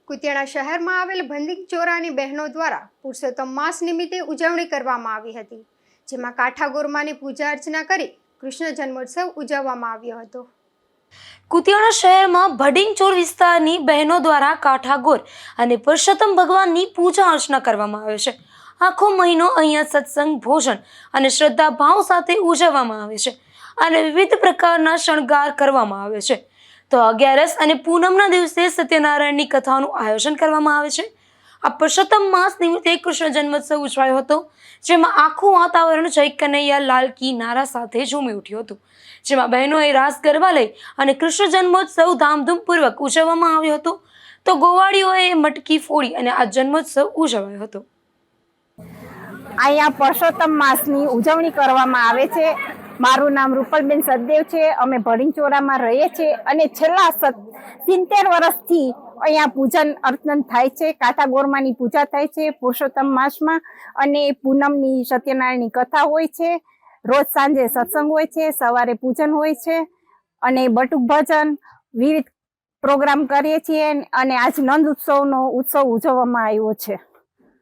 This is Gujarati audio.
કુતિયાણા શહેરમાં આવેલ ભંડીચોરાની બહેનો દ્વારા પુરુષોત્તમ માસ નિમિત્તે ઉજવણી કરવામાં આવી હતી, જેમાં કાઠાગોરમાની પૂજા અર્ચના કરી કૃષ્ણ જન્મોત્સવ ઉજવવામાં આવ્યો હતો। કુતિયાણા શહેરમાં ભડીંગચોર વિસ્તારની બહેનો દ્વારા કાઠાગોર અને પુરુષોત્તમ ભગવાનની પૂજા અર્ચના કરવામાં આવે છે। આખો મહિનો અહીંયા સત્સંગ, ભોજન અને શ્રદ્ધા ભાવ સાથે ઉજવવામાં આવે છે અને વિવિધ પ્રકારના શણગાર કરવામાં આવે છે। તો 11 અને પૂનમના દિવસે સત્યનારાયણની કથાનું આયોજન કરવામાં આવે છે। આ પુરુષોત્તમ માસ નિમિત્તે કૃષ્ણ જન્મોત્સવ ઉજવાયો હતો, જેમાં આખું વાતાવરણ જય કનૈયા લાલ કી નારા સાથે ઝૂમી ઉઠ્યું હતું, જેમાં બહેનોએ રાસ ગરબા લઈ અને કૃષ્ણ જન્મોત્સવ ધામધૂમપૂર્વક ઉજવવામાં આવ્યો હતો। તો ગોવાળીઓએ મટકી ફોડી અને આ જન્મોત્સવ ઉજવાયો હતો। અહીંયા પુરુષોત્તમ માસની ઉજવણી કરવામાં આવે છે। મારું નામ રૂપલબેન સદદેવ છે। અમે ભડીંચોરામાં રહીએ છીએ અને છેલ્લા 70 વર્ષથી અહીંયા પૂજન અર્ચન થાય છે। કાઠાગોરમાની પૂજા થાય છે પુરુષોત્તમ માસમાં, અને પૂનમની સત્યનારાયણની કથા હોય છે। રોજ સાંજે સત્સંગ હોય છે, સવારે પૂજન હોય છે અને બટુક ભજન વિવિધ પ્રોગ્રામ કરીએ છીએ અને આજ નંદ ઉત્સવનો ઉત્સવ ઉજવવામાં આવ્યો છે।